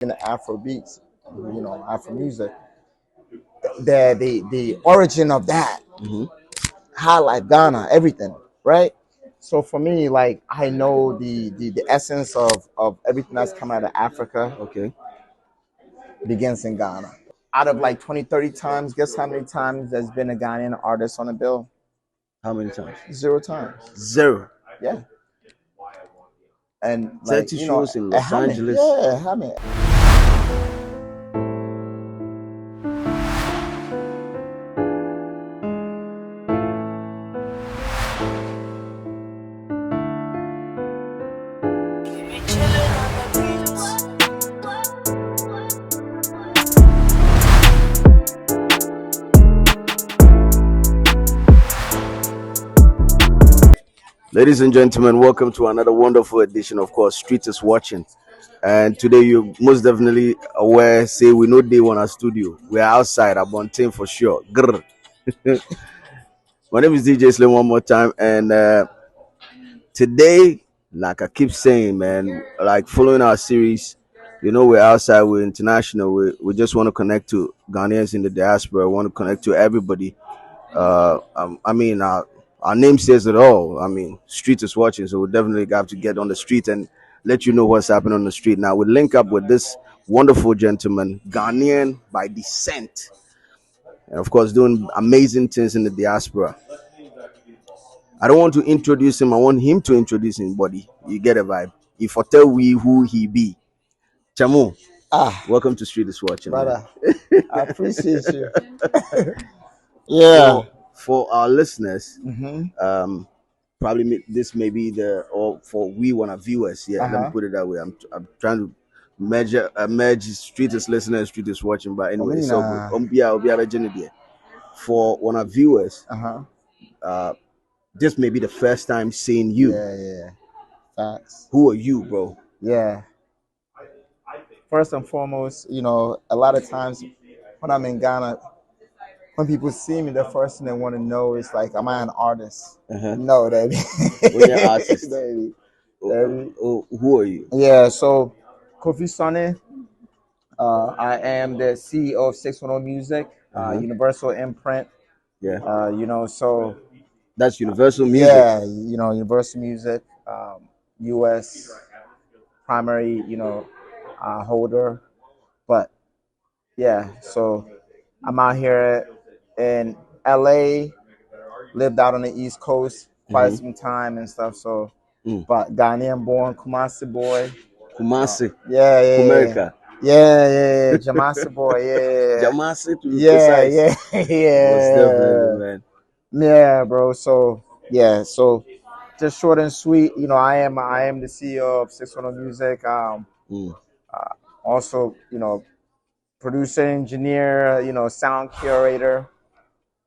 in the Afrobeats, Afro music. The origin of that, highlight Ghana, everything, right? So for me, like I know the essence of everything that's come out of Africa Okay. begins in Ghana. Out of like 20, 30 times, guess how many times there's been a Ghanaian artist on the bill? How many times? 0 times. Zero. Yeah. And like, 30 shows in Los how many? Angeles. Yeah, how many? Ladies and gentlemen, welcome to another wonderful edition of course Street is Watching. And today you most definitely aware, say we know day one our studio. We're outside at Bontain for sure. Grr. My name is DJ Slim one more time, and today, like I keep saying, man, like following our series, we're outside, we're international, we just want to connect to Ghanaians in the diaspora, want to connect to everybody. Our name says it all. I mean, street is watching, so we definitely have to get on the street and let you know what's happening on the street. Now we link up with this wonderful gentleman, Ghanaian by descent, and of course doing amazing things in the diaspora. I don't want to introduce him. I want him to introduce him, buddy. You get a vibe. If I tell we who he be, Chamu, welcome to Street is Watching, brother, I appreciate you. Yeah. Yeah. For our listeners, Mm-hmm. probably this may be or for we want our viewers. Yeah, let me put it that way. I'm trying to merge Street is listening and Street is Watching. But anyway, it's all good. For one of our viewers, this may be the first time seeing you. Yeah. Facts. Who are you, bro? Yeah. First and foremost, a lot of times when I'm in Ghana, when people see me, the first thing they want to know is like, am I an artist? No, baby. When you're artist, baby. Who are you? Yeah, so Kofi Sonny, I am the CEO of 610 Music, Universal Imprint. Yeah. So That's Universal Music. Yeah, Universal Music, U.S. primary, holder. But yeah, so I'm out here in L.A., lived out on the East Coast quite some time and stuff. So, but Ghanaian born, Kumasi boy. Kumasi. Yeah. Kumerica. Yeah. Jamasi boy. Yeah. Jamasi to be precise. Yeah. Most definitely, man. Yeah, bro. So yeah, so just short and sweet. I am the CEO of 610 Music. Also, producer, engineer, sound curator,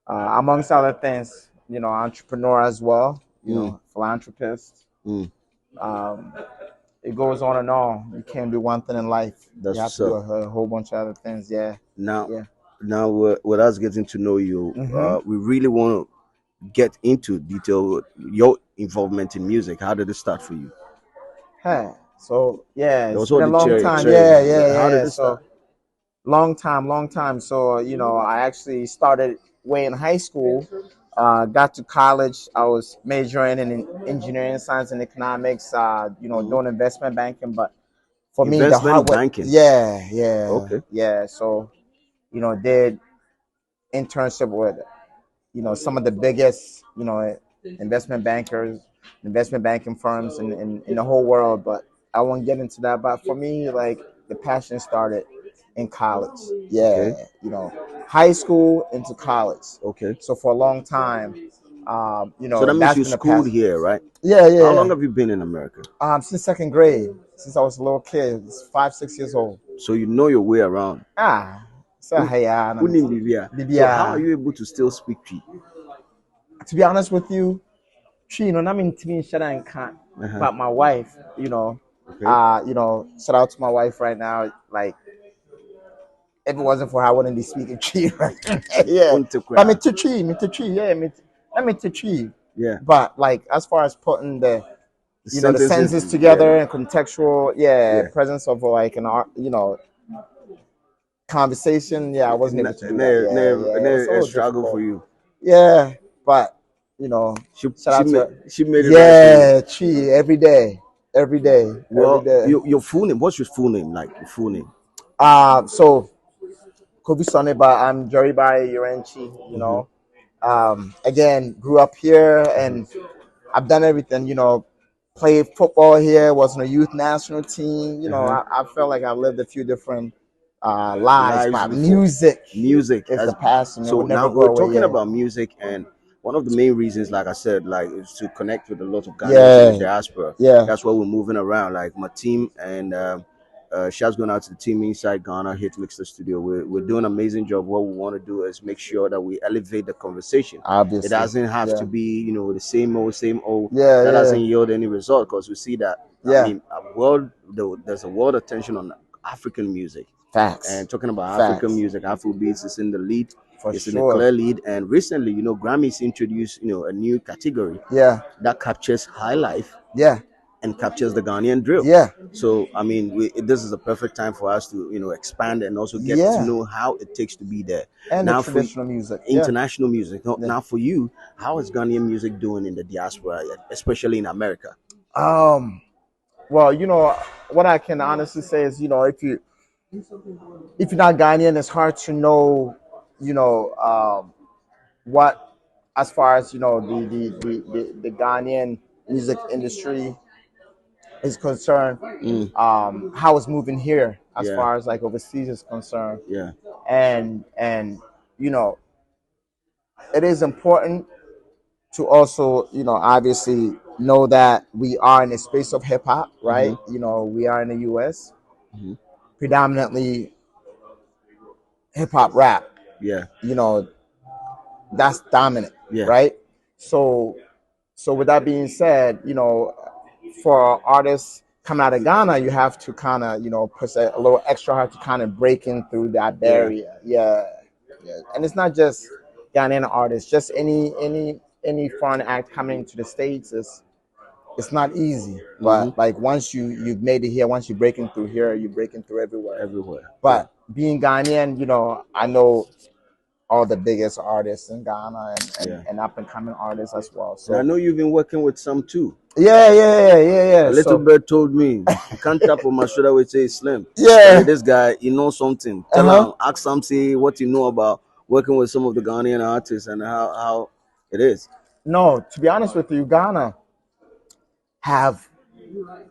amongst other things. Entrepreneur as well. Philanthropist. It goes on and on. You can't do one thing in life. That's you have to do a whole bunch of other things. Yeah. Now, with us getting to know you, we really want to get into detail your involvement in music. How did it start for you? So yeah, it's been a long time. How did it start? Long time. So I actually started way in high school. Got to college. I was majoring in engineering science and economics. Doing investment banking. But for me, the hard way. Banking. Yeah. Okay. Yeah. So did internship with some of the biggest investment bankers, investment banking firms in the whole world. But I won't get into that. But for me, like the passion started in college. Yeah. Okay. High school into college. Okay. So for a long time, so that means you schooled here, right? Yeah. How long have you been in America? Since second grade, since I was a little kid, 5, 6 years old. So you know your way around. So how are you able to still speak Tree? To be honest with you, Tree, not mean to me and can't. But my wife, shout out to my wife right now. Like, if it wasn't for her, I wouldn't be speaking Tree right now. Yeah. But me to Tree. Yeah, me to Tree. Yeah. But like, as far as putting the the sentences, sentences yeah, together and contextual, yeah. presence of like an art, conversation. Yeah, I wasn't able to do that. Yeah, it was a A little struggle for difficult. you. Yeah, but shout out to She made it right for you. yeah, Chi every day, every day, every Well, day. your full name. What's your full name? Like your full name. So Kobe Soneba, I'm Jerry Barry Urenchi, Mm-hmm. again, grew up here and I've done everything, played football here, was on a youth national team. Uh-huh. I felt like I lived a few different lives, Lives but before music music is the as passion. It so will never now go we're away. talking Yeah. about music, and one of the main reasons, like I said, like is to connect with a lot of Ghanaians in the Yeah. diaspora. Yeah. That's why we're moving around. Like my team and shouts going out to the team inside Ghana Hit Mixer Studio. We're doing an amazing job. What we want to do is make sure that we elevate the conversation. It Obviously. doesn't have Yeah. to be, the same old, same old. Yeah. That doesn't Yeah. yield any result because we see that. I Yeah. mean, there's a world attention on African music. Facts. And talking about African Facts. music, Afrobeats is in the lead. For It's in a sure. clear lead. And recently, Grammys introduced, a new category Yeah. that captures high life Yeah. and captures the Ghanaian drill. Yeah. So, I mean, this is a perfect time for us to, expand and also get to Yeah. know how it takes to be there. And the Now, for traditional music. Yeah. international music, Yeah. now for you, how is Ghanaian music doing in the diaspora, especially in America? Well, what I can honestly say is, if you're not Ghanaian, it's hard to know, what, as far as the Ghanaian music industry is concerned, Mm, how it's moving here as yeah, far as like overseas is concerned, yeah, and you know, it is important to also, obviously know that we are in a space of hip hop, hmm, right? We are in the U.S. hmm, predominantly hip hop rap. yeah, You know, that's dominant, yeah, right? So, with that being said, for artists coming out of Ghana, you have to kind of, push a little extra hard to kind of breaking through that yeah. barrier. Yeah, yeah. And it's not just Ghanaian artists, just any foreign act coming to the States is it's not easy. Hmm. But like once you've made it here, once you're breaking through here, you're breaking through everywhere. Everywhere. Yeah. But being Ghanaian, I know all the biggest artists in Ghana Yeah. and up and coming artists as well. And I So know you've been working with some too. yeah. A little So bird told me you can't tap on my shoulder with say Slim. Tell yeah, this guy he knows something. Tell uh-huh. him, ask him, say what you know about working with some of the Ghanaian artists and how it is. No, to be honest with you, Ghana have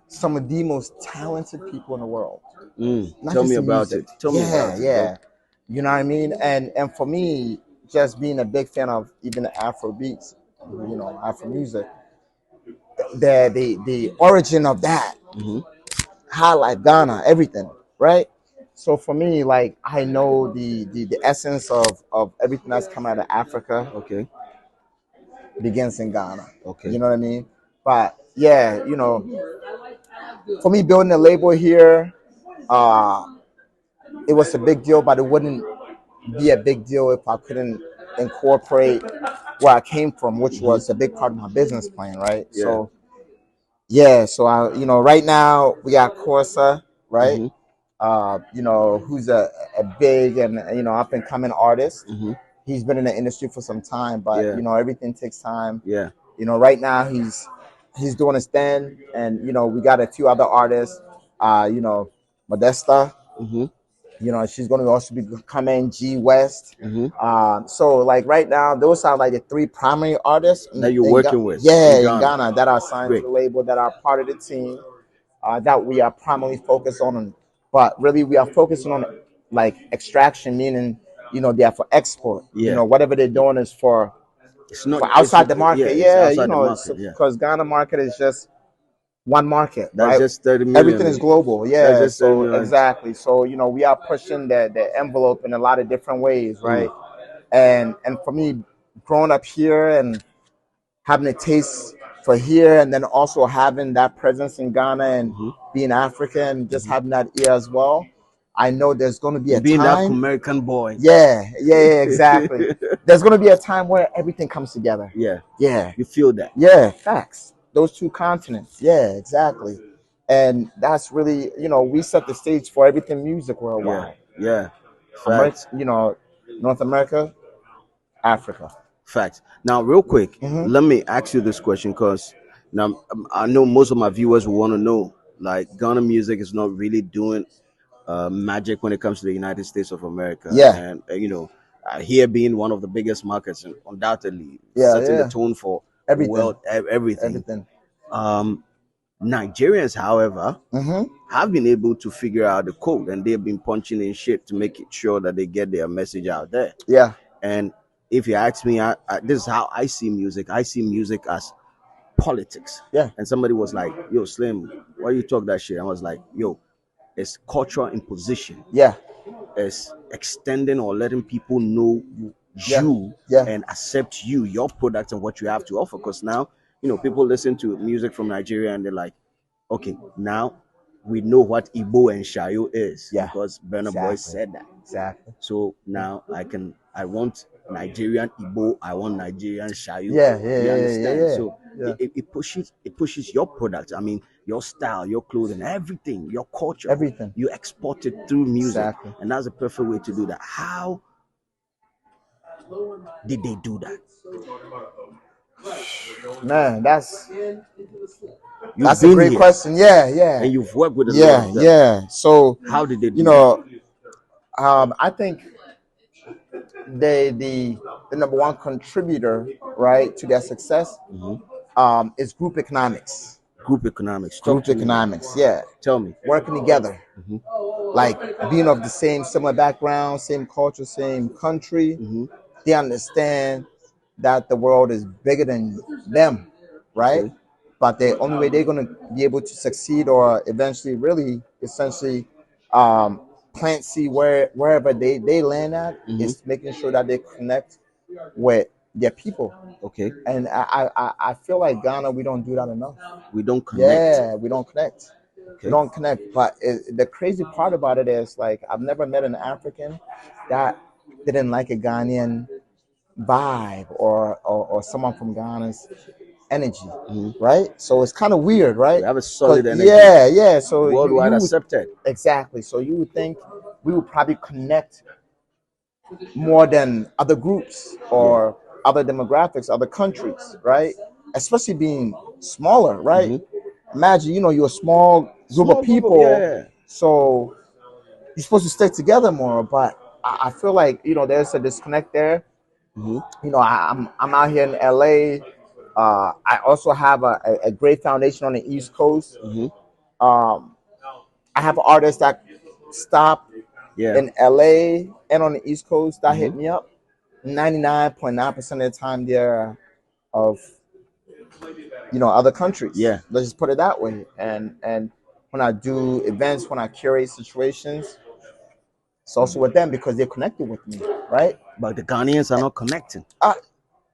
some of the most talented people in the world. Not Tell me just in about music. it. Tell me Yeah, about it, bro. yeah. You know what I mean? And for me, just being a big fan of even the Afro beats, Afro music, the origin of that, Hmm. highlight Ghana, everything, right? So for me, like I know the essence of everything that's come out of Africa Okay. begins in Ghana. Okay. You know what I mean? But yeah, for me building a label here, uh, it was a big deal, but it wouldn't be a big deal if I couldn't incorporate where I came from, which Hmm. was a big part of my business plan, right? Yeah. So yeah, so I, right now we got Corsa, right? Hmm. Who's a big and up and coming artist. Hmm. He's been in the industry for some time, but Yeah. everything takes time. Yeah. Right now he's doing a stand, and we got a few other artists. Modesta. Hmm. She's going to also be coming. G West. Hmm. So like right now, those are like the three primary artists That you're working with in in Ghana. Ghana that are signed to Great. the label, that are part of the team, that we are primarily focused on. But really, we are focusing on like extraction, meaning they are for export. Yeah. Whatever they're doing is for It's not. outside the Yeah. market. It's Yeah, outside the market. Yeah. because Ghana market is just one market, That's right? just 30 Everything is million. global. That's Yeah, just 30 so million. exactly. So we are pushing the envelope in a lot of different ways, Mm. right? And for me, growing up here and having a taste for here, and then also having that presence in Ghana and Hmm. being African, just having that ear as well. I know there's going to be a And being that time. American boy. Yeah, exactly. There's going to be a time where everything comes together. Yeah. Yeah, You feel that. yeah, facts. those two continents. Yeah, exactly. And that's really, we set the stage for everything music Yeah, worldwide. yeah. America, Facts. North America, Africa. Facts. Now, real quick, Hmm. let me ask you this question because now I know most of my viewers will want to know. Like, Ghana music is not really doing magic when it comes to the United States of America, Yeah, and here being one of the biggest markets, and undoubtedly yeah, setting the yeah. tone for Everything, world everything. everything. Um, Nigerians, however, Hmm. have been able to figure out the code, and they've been punching in shit to make it sure that they get their message out there. Yeah, And if you ask me, this is how I see music. I see music as politics. yeah, And somebody was like, "Yo, Slim, why you talk that shit?" I was like, "Yo, it's cultural imposition. yeah, It's extending or letting people know yeah, you yeah, and accept you, your product, and what you have to offer." Because now, people listen to music from Nigeria and they're like, "Okay, now we know what Igbo and Shayo is yeah. because Burna Boy Exactly, said that." exactly. So now I want Nigerian Igbo, I want Nigerian Shayu. Yeah, yeah, You yeah, yeah, understand? yeah, So yeah. it pushes your product. I mean, your style, your clothing, everything, your culture. Everything. You export it through music, Exactly. and that's a perfect way to do that. How did they do that? Man, that's You've a been great here question. Yeah, yeah, and you've worked with a lot yeah, of them. yeah. So, How did they you do that? know, I think the number one contributor, right, to their success, Hmm. is group economics. Group economics. Talk Group to me. economics, yeah, Tell me. working together, Hmm. like being of the same similar background, same culture, same country. Hmm. They understand that the world is bigger than them, right? Okay. But the only way they're going to be able to succeed or eventually, really, essentially, um, plant seed wherever they land at Hmm. is making sure that they connect with their people. Okay. And I feel like Ghana, we don't do that enough. We don't connect. Yeah, we don't connect. We Okay. don't connect. But the crazy part about it is, like, I've never met an African that didn't like a Ghanaian vibe or someone from Ghana's energy, Hmm. right? So it's kind of weird, We right? have a Because solid energy, yeah, yeah. So worldwide you would accepted. exactly. So you would think we would probably connect more than other groups Yeah. or other demographics, other countries, right? Especially being smaller, right? Hmm. Imagine, you're a small group of Small group of, people, yeah. so you're supposed to stick together more. But I feel like there's a disconnect there. Hmm. I'm out here in LA. I also have a great foundation on the East Coast. Hmm. Um, I have artists that stop Yeah. in LA and on the East Coast that Hmm. hit me up. 99.9% of the time they're of other countries. Yeah. Let's just put it that way. And when I do events, when I curate situations, it's also with them because they're connected with me, right? But the Ghanaians are not connecting. Uh,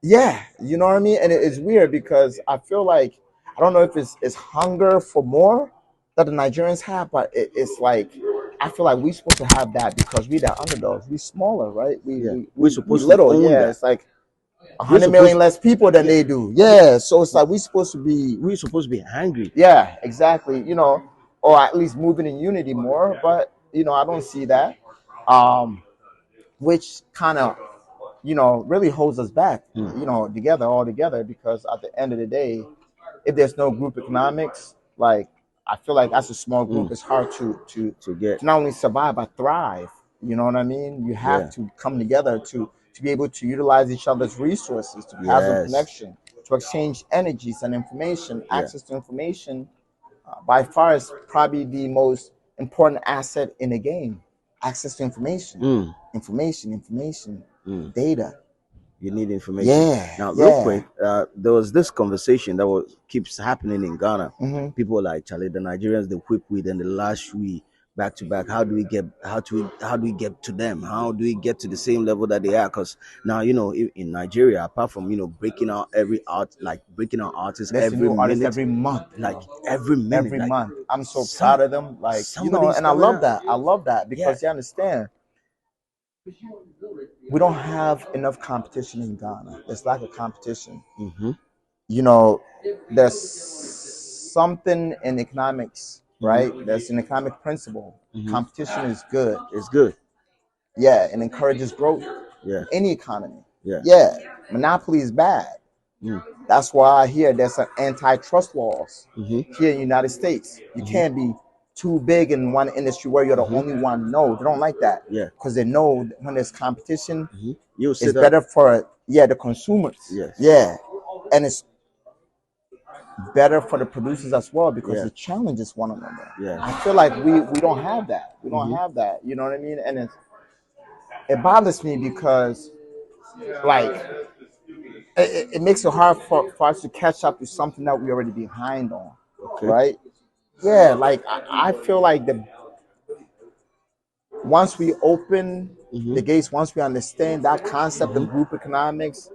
yeah, you know what I mean. And it's weird because I feel like I don't know if it's hunger for more that the Nigerians have, but it's like I feel like we're supposed to have that because we the underdogs. We smaller, right? We Yeah. we We're we, we supposed to little. own Yeah, that. it's like We're 100 million supposed less people than yeah, they do. Yeah, so it's like we're supposed to be. we're supposed to be angry. Yeah, exactly. Or at least moving in unity more. But I don't see that, um, which kind of really holds us back. Hmm. Together, all together, because at the end of the day, if there's no group economics, like I feel like as a small Hmm. group, it's hard to To get not only survive but thrive. You know what I mean? You have yeah. to come together to be able to utilize each other's resources, to have some Yes. connection, to exchange energies and information, Yeah. access to information. By far is probably the most important asset in the game. Access to information, Mm. information, Mm. data. You need information. Yeah, Now, real yeah. quick, there was this conversation that keeps happening in Ghana. Hmm. People are like, Charlie, the Nigerians, they whip weed and they lash we back to back. How do we get to them? How do we get to the same level that they are? Because now, in Nigeria, apart from breaking out every art, like breaking out artists There's a every new artist minute, every month, like every minute, every like month. I'm so proud some of them. Like, somebody's and I coming love out. that. I love that Yeah. because you understand we don't have enough competition in Ghana. There's lack of competition. Hmm. you know, there's something in economics, right? There's an economic principle. Competition is good. It's good. Yeah, it encourages growth. Yeah. Any economy. Yeah. Yeah, monopoly is bad. That's why I hear there's an antitrust laws here in the United States. You can't be too big in one industry where you're the only one. No, they don't like that. Yeah. Because they know that when there's competition, You'll it's sit up. better for the consumers. Yes. Yeah, and it's better for the producers as well because Yeah. it challenges one another. Yeah. I feel like we don't have that. We don't have that. You know what I mean? And it bothers me because like it makes it hard for us to catch up to something that we already behind on. Okay. Right? Yeah, like I feel like the once we open the gates, once we understand that concept of group economics,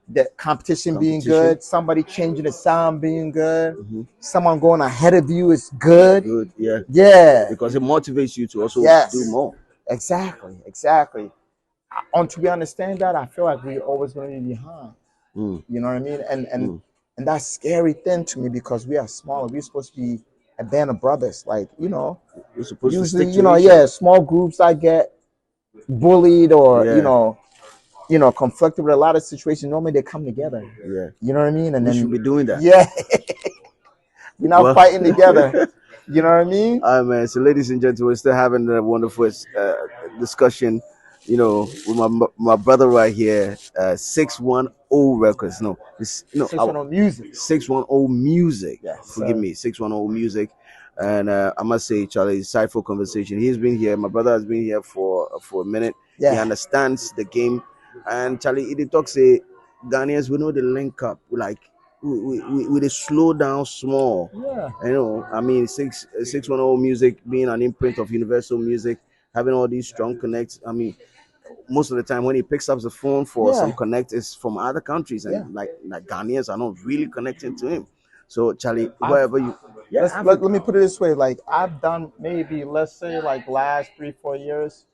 the competition being good, somebody changing the sound being good, someone going ahead of you is good. Good. Yeah. Yeah. Because it motivates you to also do more. Exactly. Until we understand that, I feel like we're always going to be behind. You know what I mean? And that's scary thing to me because we are smaller. We're supposed to be a band of brothers. Like, We're supposed to usually, stick to each other. small groups I get bullied or, conflicted with a lot of situations. Normally they come together. Yeah. You know what I mean? And We then should be doing that. yeah, we're not fighting together. You know what I mean? All right, man. So, ladies and gentlemen, we're still having a wonderful discussion, with my brother right here, 610 Records. No, it's, 610 Music. 610 Music. Yes, Forgive sir. me, 610 Music. And I must say, Charlie, insightful conversation. He's been here. My brother has been here for a minute. Yeah. He understands the game. And Charlie, he talks, say, Ghanaians, we know the link up. Like, we slow down small. Yeah. I mean, 610 Music being an imprint of Universal Music, having all these strong connects. I mean, most of the time when he picks up the phone for some connect is from other countries, and like Ghanaians are not really connecting to him. So Charlie, wherever you, let me put it this way: like I've done maybe let's say like last 3-4 years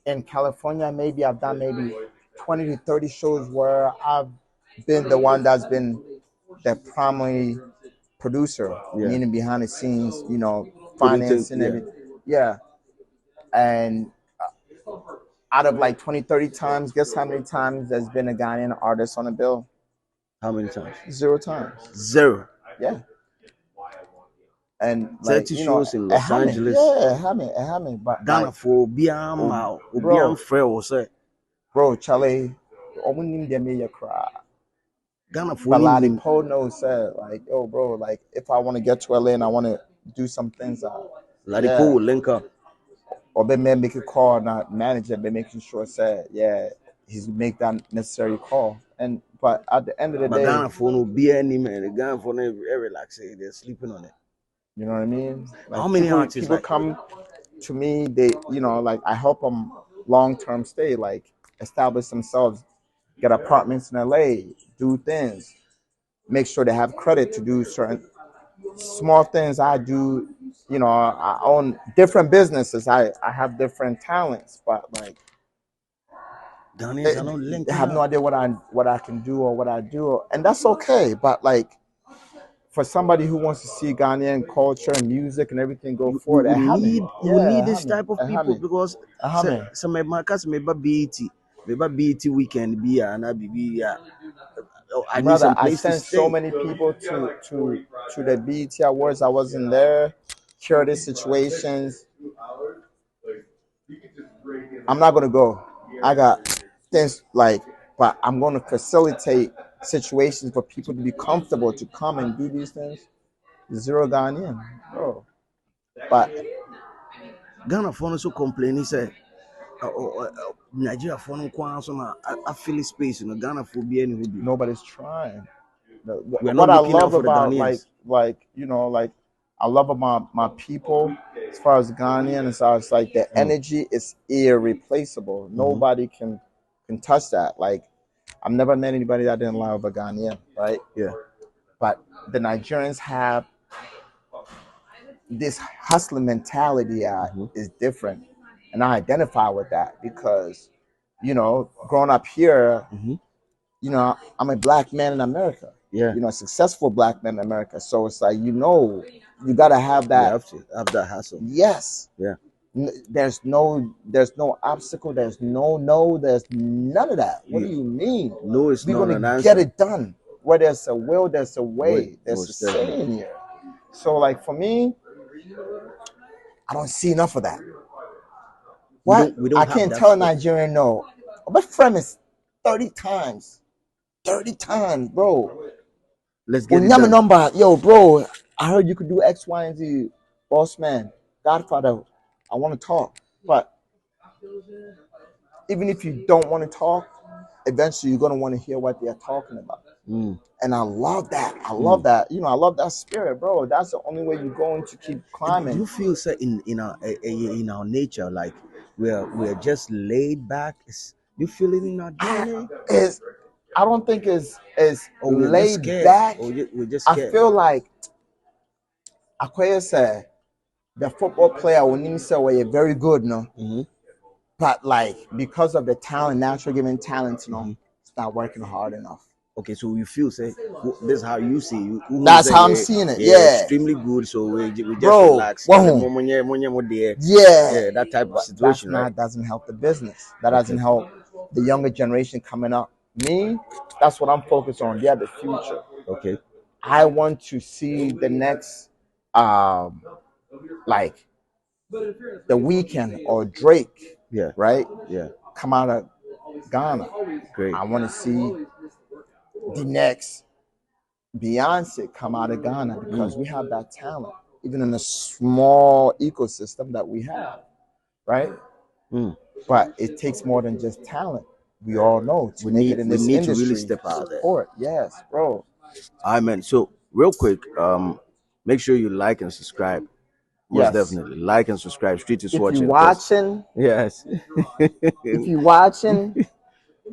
in California, maybe I've done maybe 20 to 30 shows where I've been the one that's been the primary producer, meaning behind the scenes, financing everything. Yeah. And out of like 20, 30 times, guess how many times there's been a Ghanaian artist on the bill? How many times? 0 times. 0. Yeah. And 30 like, shows in Los Angeles. Yeah, it happened. But Ghana for Obian Freo say. Bro, Charlie, Ghana for but Ladi Poe knows said like, yo, bro, like if I want to get to LA and I want to do some things Ladi Poe will link up. Or they may make a call, not manager, but making sure said, he's make that necessary call. But at the end of the day, Ghana for no be any man. Ghana for no relax. They're sleeping on it. You know what I mean? Like how many artists people come to me? They, like I help them long term stay, like establish themselves, get apartments in LA, do things, make sure they have credit to do certain small things. I do, I own different businesses. I have different talents, but like I have no idea what I can do or what I do, and that's okay. But like for somebody who wants to see Ghanaian culture and music and everything go forward, we need this type of people because some BET weekend be and I need some place I sent so many people to the BET Awards. I wasn't there. Curated situations. I'm not gonna go. I got things like, but I'm gonna facilitate situations for people to be comfortable to come and do these things. 0 Ghanaian, bro. But Ghana for so complaining say Nigeria for no I feel space in Ghana for be any nobody's trying. What I love about like I love about my people as far as Ghanaian, as far as like the energy is irreplaceable. Nobody can touch that. Like I've never met anybody that didn't love a Ghanaian, right? Yeah. But the Nigerians have this hustling mentality is different, and I identify with that because growing up here, I'm a black man in America. Yeah. You know, successful black men in America. So it's like, you know, you gotta have that. You have to have that hustle. Yes. Yeah. There's no obstacle. There's there's none of that. What do you mean? No, it's We're not an gonna answer. get it done. Where there's a will, there's a way. There's a most definitely. saying here. So like for me, I don't see enough of that. What? We don't I have can't that tell a spirit. Nigerian no. My friend is 30 times. 30 times, bro. Let's Well, get it number done. number, yo, bro. I heard you could do X, Y, and Z. Boss man, Godfather. I want to talk, but even if you don't want to talk, eventually you're gonna want to hear what they're talking about. And I love that. I love that. You know, I love that spirit, bro. That's the only way you're going to keep climbing. Do you feel so in our nature, like we're just laid back? You feel it in our DNA? I don't think it's We're just laid scared. back. We're just I scared. feel like Akoya said the football player will need to say, well, you're very good, no? But like because of the talent, natural given talent, it's not working hard enough. Okay, so you feel say this is how you see you. That's how I'm seeing it. Yeah, Yeah, extremely good. So we just bro. relax. Yeah, That type of but situation, that right? doesn't help the business. That doesn't help the younger generation coming up. Me, that's what I'm focused on. They're the future. Okay. I want to see the next, like the Weekend or Drake, Yeah. right? Yeah. Come out of Ghana. Great. I want to see the next Beyonce come out of Ghana because we have that talent, even in a small ecosystem that we have, right? But it takes more than just talent. We all know to make it in this need to really industry. step out there. Support, yes, bro. I mean, so real quick, make sure you like and subscribe. Most Yes. definitely, like and subscribe. Street is If watching. you're watching, Yes. if you're watching,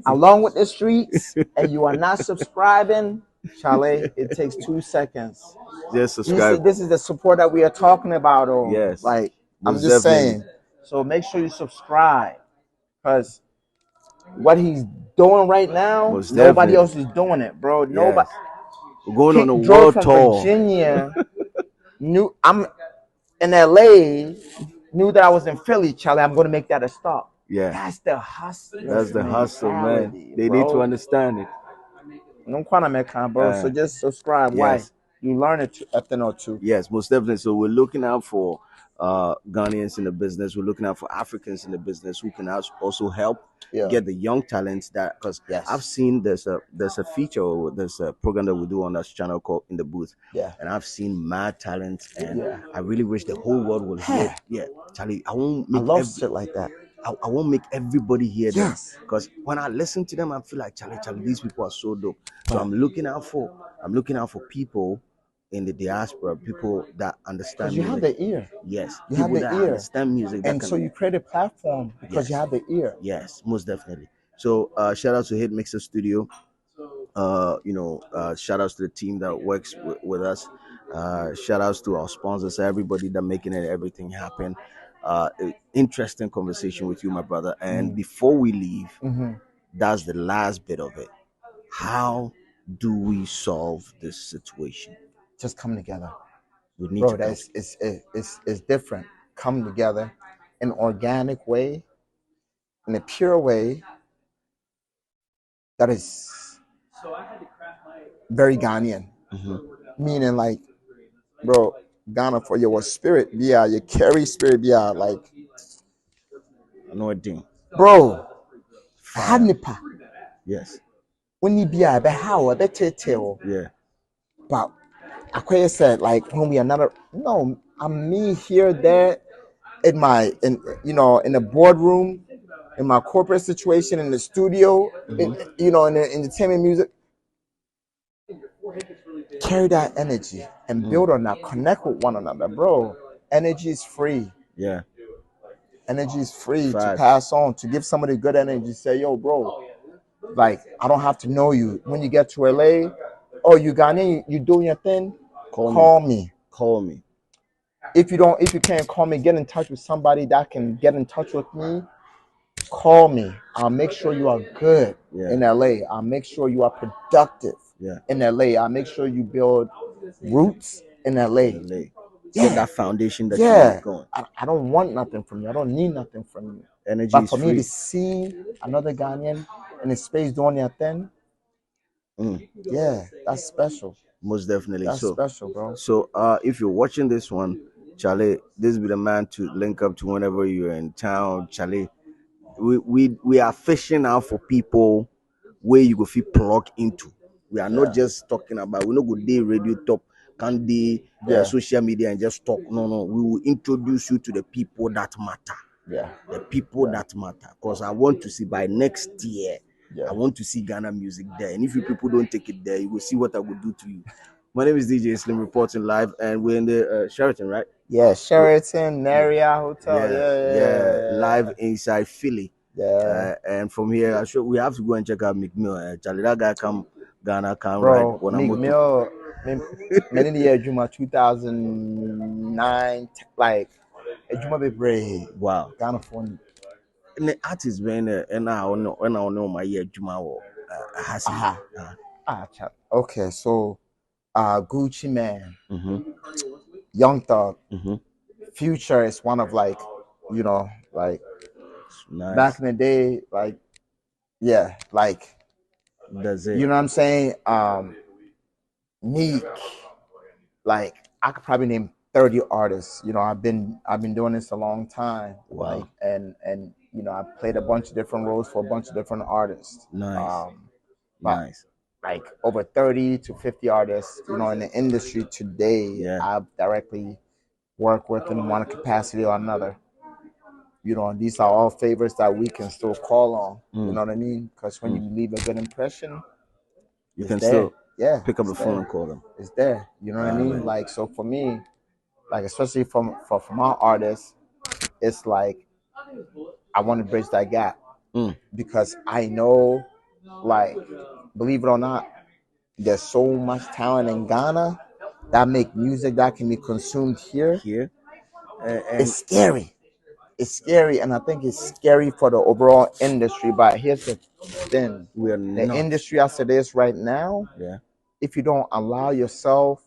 along with the streets, and you are not subscribing, Chalet, it takes 2 seconds. Just subscribe. This is the support that we are talking about. Oh, Yes. like I'm Most just definitely. saying. So make sure you subscribe, because what he's doing right now, Most nobody definitely. else is doing it, bro. Nobody. Yes. We're going on a He drove world from tour. Virginia. I'm in LA. Knew that I was in Philly, Charlie. I'm going to make that a stop. Yeah. That's the hustle. That's the hustle, man. They bro. need to understand it. No quite American, bro. So just subscribe. Yes. Why? You learn it a thing or two. Yes, most definitely. So we're looking out for Ghanaians in the business. We're looking out for Africans in the business who can also help get the young talents that, because I've seen there's a feature, or there's a program that we do on this channel called In the Booth. Yeah. And I've seen mad talents, and I really wish the whole world will hear. Yeah, Charlie, I won't make shit like that. I won't make everybody hear them, because when I listen to them, I feel like Charlie, these people are so dope. So I'm looking out for people in the diaspora, people that understand music. You have the ear. Yes, you people have the that ear. understand music. And so you create a platform because you have the ear. Yes, most definitely. So shout out to Hit Mixer Studio. Shout outs to the team that works with us. Shout outs to our sponsors, everybody that making everything happen. Interesting conversation with you, my brother. And before we leave, that's the last bit of it. How do we solve this situation? Just come together. We need Bro, to come. it's different. Come together in an organic way, in a pure way that is very Ghanaian. Meaning like, bro, Ghana for your spirit, yeah, your carry spirit, yeah, like, Anointing. bro, Fire. hanipa. Yes. When you be a be how a better tell. Yeah. But Akoya said, like, when we are not, no, I'm me here, there, in the boardroom, in my corporate situation, in the studio, in the entertainment music. Carry that energy and build on that, connect with one another, bro. Energy is free. Yeah. Energy is free to pass on, to give somebody good energy. Say, yo, bro, like, I don't have to know you. When you get to LA, oh, you Ghanaian, you doing your thing, call me. If you can't call me, get in touch with somebody that can get in touch with me. Call me. I'll make sure you are good in LA. I'll make sure you are productive. in LA. I make sure you build roots in LA. Get that foundation that you Yeah, going. I don't want nothing from you. I don't need nothing from you. Energy But is for me free. to see another Ghanaian in his space doing their thing, yeah, that's special. Most definitely. That's So special, bro. So if you're watching this one, Charlie, this be the man to link up to whenever you're in town, Charlie. We are fishing out for people where you go feel plug into. We are not just talking about we no go day radio top, can the social media and just talk. No. We will introduce you to the people that matter. Yeah. The people that matter. Because I want to see by next year, Yeah. I want to see Ghana music there. And if you people don't take it there, you will see what I will do to you. My name is DJ Slim reporting live, and we're in the Sheraton, right? Yeah, Sheraton, Marriott Hotel. Yeah, live inside Philly. Yeah. And from here, we have to go and check out McMill. Charlie, that guy come Ghana, can ride Bro, McMill, many years, Juma 2009, like, Juma be brave. Wow. Ghana phone. And the artist being and I know my year Juma has Okay, so Gucci Man, Young Thug, Future is one of like, like nice. Back in the day, like, yeah, like, that's it. You know what I'm saying? Meek, like I could probably name 30 artists. I've been doing this a long time. Wow. Like and I played a bunch of different roles for a bunch of different artists. Nice. Nice. Like over 30 to 50 artists, in the industry today, I've directly worked with in one capacity or another. These are all favors that we can still call on. You know what I mean? Because when you leave a good impression, you can there. still pick up the phone and call them. It's there. You know what I mean? Man. Like, so for me, like, especially from our artists, it's like I want to bridge that gap because I know, like, believe it or not, there's so much talent in Ghana that make music that can be consumed here. And it's scary. It's scary, and I think it's scary for the overall industry. But here's the thing: the industry as it is right now, if you don't allow yourself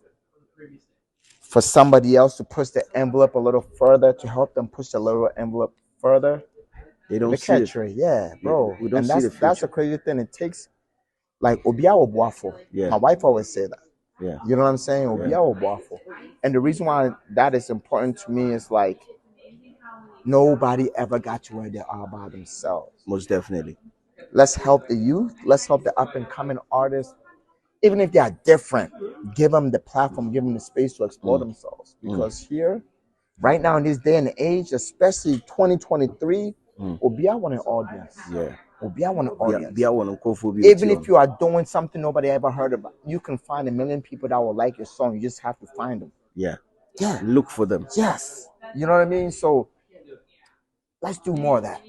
for somebody else to push the envelope a little further, to help them push the little envelope further, they don't see it. Yeah, bro. We don't see the future. That's a crazy thing. It takes like Obiawo Boafo. My wife always say that. Yeah. You know what I'm saying? Obiawo Boafo. And the reason why that is important to me is like nobody ever got to where they are by themselves. Most definitely. Let's help the youth. Let's help the up and coming artists. Even if they are different, give them the platform, give them the space to explore themselves. Because here, right now in this day and age, especially 2023, Obia want an audience. Yeah. Obia want an audience. Even if you are doing something nobody ever heard about, you can find a million people that will like your song. You just have to find them. Yeah. Look for them. Yes. You know what I mean? So let's do more of that.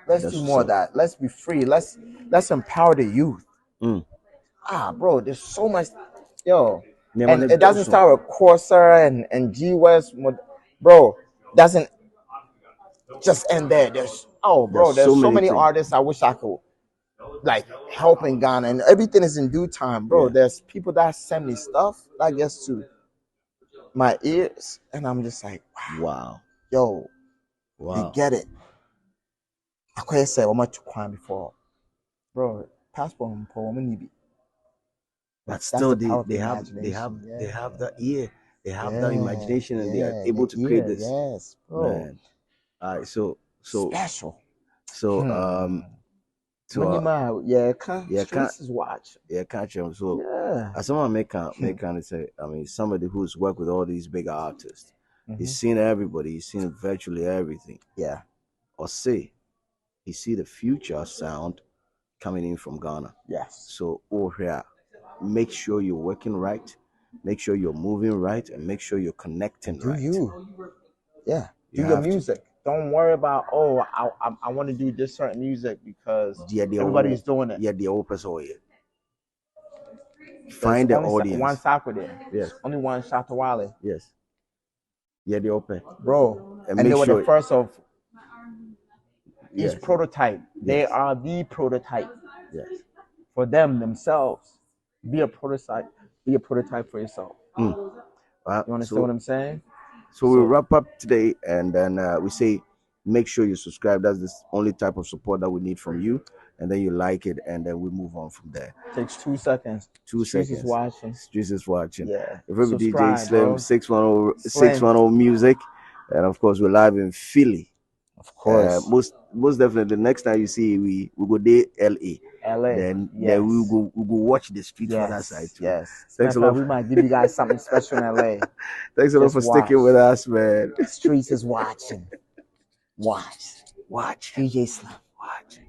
Let's do more of that. Let's be free. Let's empower the youth. Bro, there's so much, and it doesn't start with Corsair and G West, bro. Doesn't just end there. There's so many artists I wish I could like help in Ghana, and everything is in due time, bro. There's people that send me stuff that gets to my ears, and I'm just like, wow, you get it. I could say what much crime before, bro. Passport and Paul, but still they have that ear, they have that imagination, and they are able to create this. Yes, bro. Man. All right, so special. So streets is watch. Catch him. So as someone make kind of say, I mean, somebody who's worked with all these big artists, he's seen everybody, he's seen virtually everything. Yeah. Or say he see the future sound coming in from Ghana. Yes. So here, make sure you're working right, make sure you're moving right, and make sure you're connecting right. Do your music. Don't worry about I want to do this certain music because everybody's doing it. Yeah, the old person. Find the audience. One soccer there. Yes. Only one Shatawale. Yes. Yeah, the open. Bro. And they were the first of each prototype. They are the prototype. Yes. For themselves. Be a prototype. Be a prototype for yourself. You understand what I'm saying? So we'll wrap up today, and then we say make sure you subscribe. That's the only type of support that we need from you, and then you like it, and then we move on from there. Takes 2 seconds. 2 seconds. Is watching. Streets is watching. Yeah. Your favorite DJ Subscribe, Slim, bro. 610 Slim. 610 Music, and of course we're live in Philly. Of course. Most definitely. The next time you see we go to LA. LA. Then Yes. we go watch the street Yes. for that side too. Yes. Thanks a lot. We might give you guys something special in LA. Thanks a lot for sticking with us, man. Streets is watching. Watch. Watch. DJ Slim. Watch.